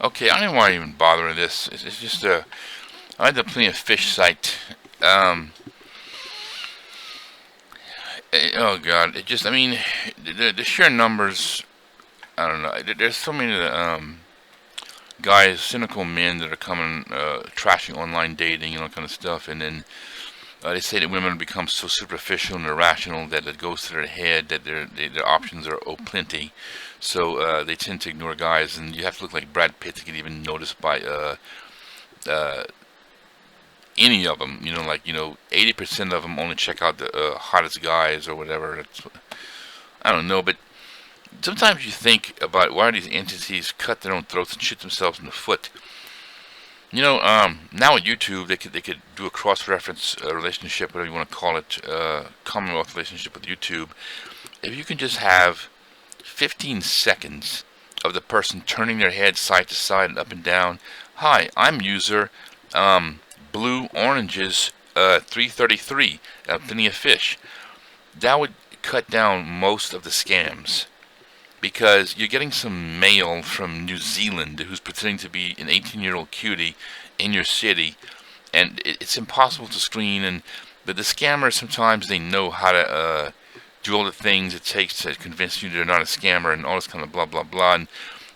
Okay, I don't know why I even bother with this. It's just I had the Plenty of Fish site. Um, oh God, it just I mean the sheer numbers. I don't know. There's so many guys, cynical men that are coming trashing online dating and all kind of stuff, and then they say that women become so superficial and irrational that it goes to their head that their options are plenty. So they tend to ignore guys, and you have to look like Brad Pitt to get even noticed by uh, any of them. 80% of them only check out the hottest guys or whatever. I don't know, but sometimes you think about why these entities cut their own throats and shoot themselves in the foot. Now with YouTube, they could do a cross-reference relationship, whatever you want to call it, Commonwealth relationship with YouTube. If you can just have 15 seconds of the person turning their head side to side and up and down. Hi, I'm user blue oranges 333 Plenty of Fish. That would cut down most of the scams because you're getting some male from New Zealand who's pretending to be an 18-year-old cutie in your city, and it's impossible to screen. But the scammers sometimes they know how to do all the things it takes to convince you they're not a scammer and all this kind of blah blah blah. And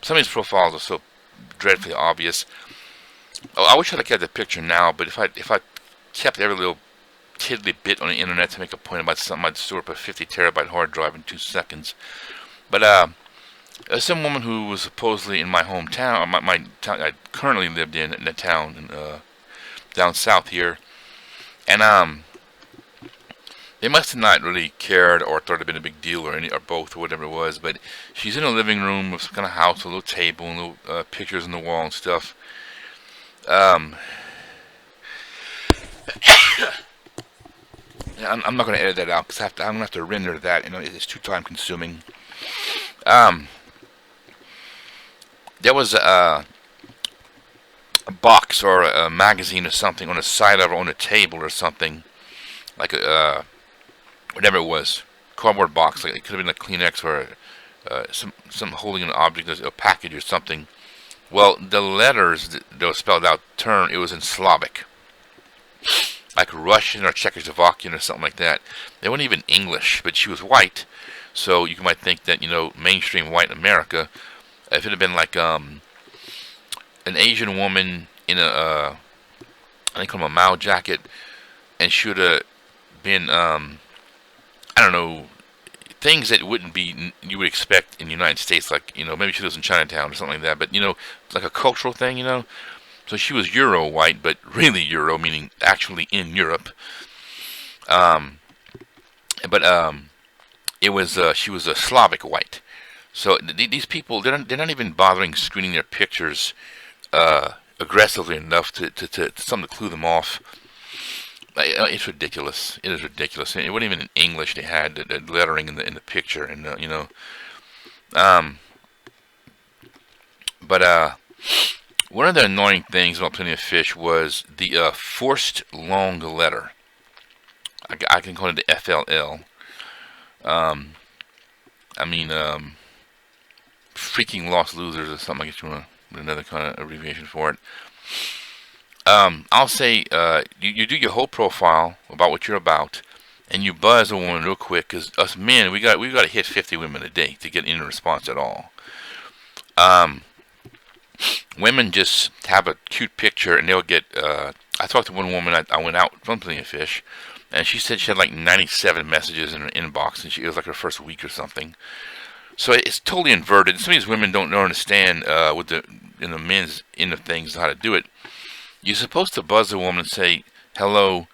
some of these profiles are so dreadfully obvious. Oh, I wish I could get the picture now, but if I kept every little tiddly bit on the internet to make a point about something, I'd store up a 50 terabyte hard drive in 2 seconds. But some woman who was supposedly in my hometown, my town I currently lived in the town down south here, and they must have not really cared or thought it'd been a big deal or any or both or whatever it was. But she's in a living room with some kind of house, a little table, and little pictures on the wall and stuff. Um, I'm not going to edit that out because I'm going to have to render that. It's too time consuming. Um, there was a box or a magazine or something on the side of her on a table or something, like a whatever it was, cardboard box. Like it could have been a Kleenex or some holding an object, a package or something. Well, the letters that were spelled out it was in Slavic, like Russian or Czechoslovakian or something like that. They weren't even English, but she was white, so you might think that mainstream white America. If it had been like an Asian woman in a I think a Mao jacket, and she would have been I don't know, things that wouldn't be you would expect in the United States, like maybe she lives in Chinatown or something like that. But it's like a cultural thing. So she was Euro white, but really Euro meaning actually in Europe. Um, but it was she was a Slavic white. So these people they're not even bothering screening their pictures aggressively enough to something to clue them off. It's ridiculous. It is ridiculous. It wasn't even in English. They had the lettering in the picture, and Um, but one of the annoying things about Plenty of Fish was the forced long letter. I can call it the FLL. Um, I mean, freaking lost losers or something. I guess you want another kind of abbreviation for it. I'll say you do your whole profile about what you're about, and you buzz a woman real quick. Because us men, we got to hit 50 women a day to get any response at all. Um, Women just have a cute picture, and they'll get. I talked to one woman. I went out from Plenty of Fish, and she said she had like 97 messages in her inbox, and it was like her first week or something. So it's totally inverted. Some of these women don't understand with the men's end of things how to do it. You're supposed to buzz a woman and say, hello,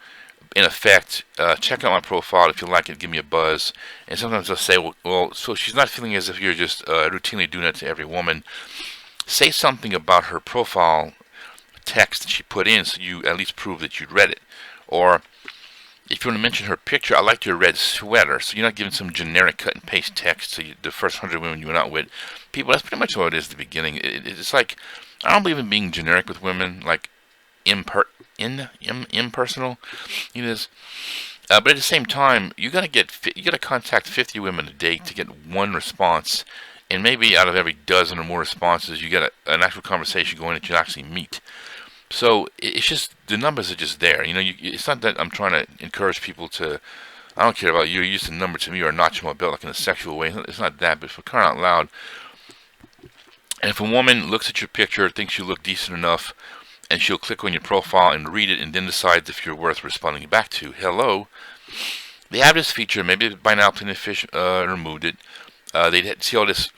in effect, check out my profile. If you like it, give me a buzz. And sometimes they'll say, well, so she's not feeling as if you're just routinely doing that to every woman. Say something about her profile text that she put in so you at least prove that you'd read it. Or if you want to mention her picture, I liked your red sweater. So you're not giving some generic cut and paste text to the first 100 women you went out with. People, that's pretty much what it is at the beginning. It's like, I don't believe in being generic with women, like impersonal. It is. But at the same time, you gotta contact 50 women a day to get one response, and maybe out of every dozen or more responses, you get an actual conversation going that you actually meet. So it's just, the numbers are just there. It's not that I'm trying to encourage people to, I don't care about you, you're just a number to me, or a notch in my belt, like in a sexual way. It's not that, but for crying out loud. And if a woman looks at your picture, thinks you look decent enough, and she'll click on your profile and read it and then decides if you're worth responding back to, hello. They have this feature, maybe by now Plenty of Fish removed it. They see all this,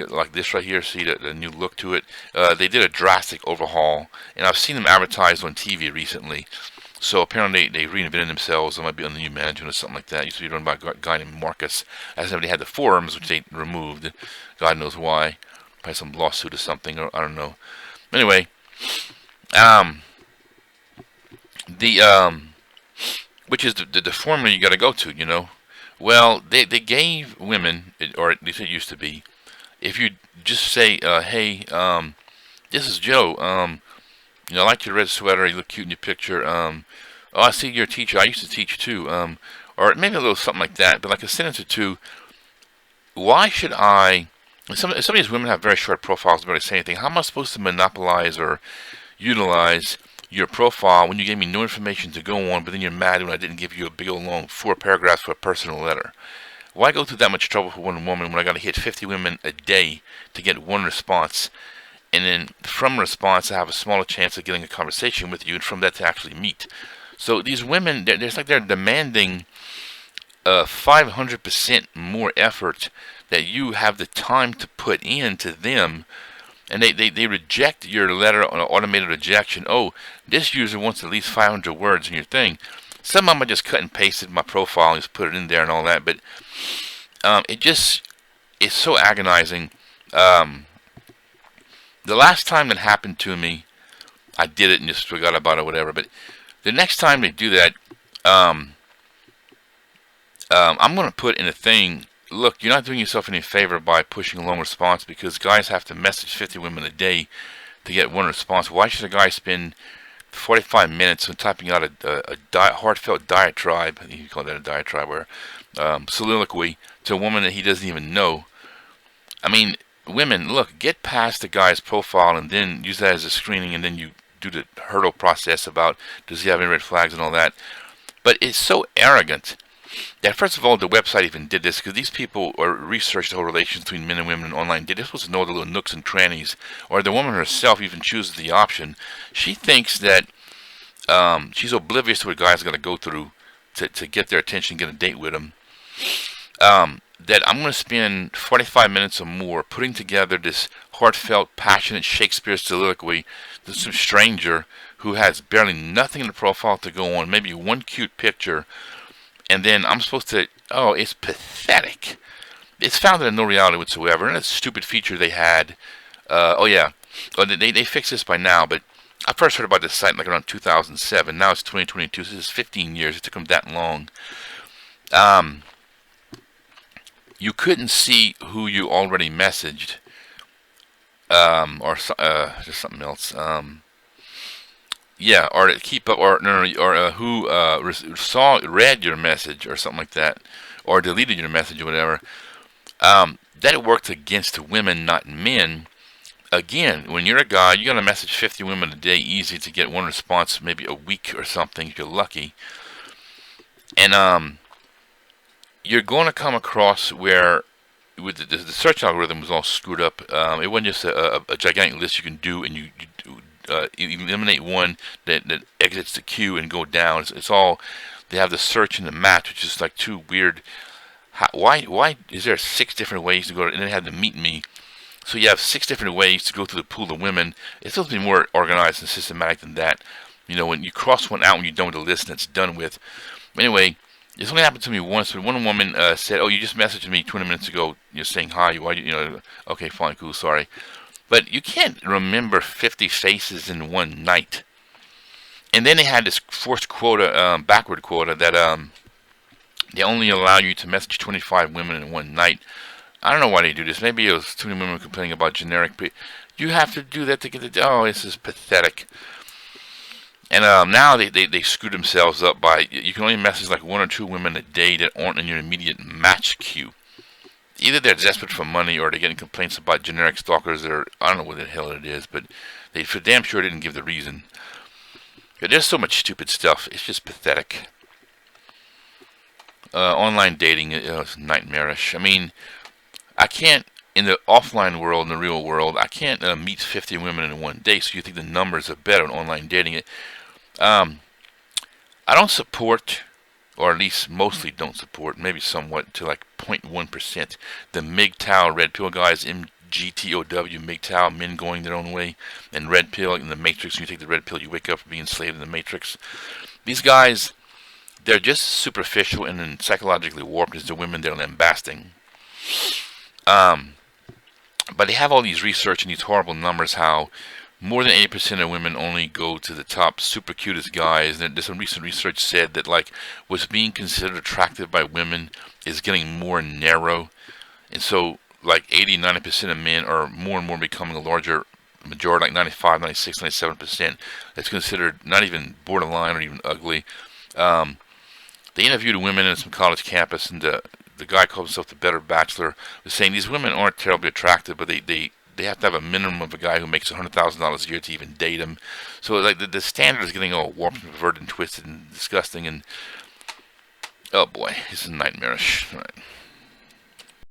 like this right here, see the new look to it. They did a drastic overhaul, and I've seen them advertised on TV recently. So apparently they reinvented themselves. It might be on the new management or something like that. It used to be run by a guy named Marcus. As somebody had the forums, which they removed. God knows why. Probably some lawsuit or something, or I don't know. Anyway, which is the formula you got to go to, Well, they gave women, or at least it used to be, if you just say, hey, this is Joe, I like your red sweater, you look cute in your picture, oh, I see you're a teacher, I used to teach too, or maybe a little something like that, but like a sentence or two. Why should some of these women have very short profiles, don't really say anything. How am I supposed to monopolize or utilize your profile when you gave me no information to go on, but then you're mad when I didn't give you a big old long 4 paragraphs for a personal letter? Why go through that much trouble for one woman when I got to hit 50 women a day to get one response, and then from response I have a smaller chance of getting a conversation with you, and from that to actually meet? So these women, they're demanding 500% more effort that you have the time to put into them, and they reject your letter on an automated rejection. Oh, this user wants at least 500 words in your thing. Some of them I just cut and pasted my profile and just put it in there and all that, but it's so agonizing. The last time that happened to me, I did it and just forgot about it or whatever, but the next time they do that, I'm going to put in a thing, look, you're not doing yourself any favor by pushing a long response, because guys have to message 50 women a day to get one response. Why should a guy spend 45 minutes on typing out a heartfelt diatribe, you call that a diatribe, or soliloquy, to a woman that he doesn't even know? I mean, women, look, get past the guy's profile and then use that as a screening, and then you do the hurdle process about does he have any red flags and all that. But it's so arrogant that, first of all, the website even did this, because these people researched the whole relations between men and women in online. They're supposed to know the little nooks and crannies. Or the woman herself even chooses the option. She thinks that she's oblivious to what guys are going to go through to get their attention, get a date with them. That I'm going to spend 45 minutes or more putting together this heartfelt, passionate Shakespeare soliloquy to some stranger who has barely nothing in the profile to go on, maybe one cute picture, and then I'm supposed to, oh, it's pathetic. It's founded in no reality whatsoever. And that stupid feature they had, they fixed this by now, but I first heard about this site like around 2007. Now it's 2022, so this is 15 years. It took them that long. You couldn't see who you already messaged, or just something else. Or to keep up, or who read your message or something like that, or deleted your message or whatever. That worked against women, not men. Again, when you're a guy, you got to message 50 women a day, easy to get one response, maybe a week or something if you're lucky. And you're going to come across where, with the search algorithm was all screwed up. It wasn't just a gigantic list you can do, and you eliminate one that exits the queue and go down. It's all, they have the search and the match, which is like too weird. Why is there 6 different ways to go, and then they had to meet me? So you have 6 different ways to go through the pool of women. It's supposed to be more organized and systematic than that. When you cross one out when you're done with the list and it's done with. Anyway, this only happened to me once, but one woman said, "Oh, you just messaged me 20 minutes ago. You're saying hi. Why? Okay, fine, cool, sorry." But you can't remember 50 faces in one night. And then they had this forced quota, backward quota, that they only allow you to message 25 women in one night. I don't know why they do this. Maybe it was too many women complaining about generic. You have to do that to get the. Oh, this is pathetic. And now they screw themselves up by, you can only message like 1 or 2 women a day that aren't in your immediate match queue. either they're desperate for money or they're getting complaints about generic stalkers, or I don't know what the hell it is, but they for damn sure didn't give the reason. But there's so much stupid stuff. It's just pathetic. Online dating is nightmarish. I mean, I can't, in the offline world, in the real world, I can't meet 50 women in one day, so you think the numbers are better on online dating. Um, I don't support, or at least mostly don't support, maybe somewhat to like 0.1%, the MGTOW red pill guys, MGTOW, MGTOW, men going their own way, and red pill, like in the Matrix, when you take the red pill, you wake up being enslaved in the Matrix. These guys, they're just superficial and then psychologically warped as the women they're lambasting. Um, but they have all these research and these horrible numbers how more than 80% of women only go to the top super cutest guys. And there's some recent research said that like what's being considered attractive by women is getting more narrow. And so like 80-90% of men are more and more becoming a larger majority, like 95, 96, 97%. That's considered not even borderline or even ugly. Um, they interviewed women in some college campus, and the guy called himself the Better Bachelor, was saying these women aren't terribly attractive, but they have to have a minimum of a guy who makes $100,000 a year to even date him. So like the standard is getting all warped and perverted and twisted and disgusting. And oh boy, this is nightmarish. All right.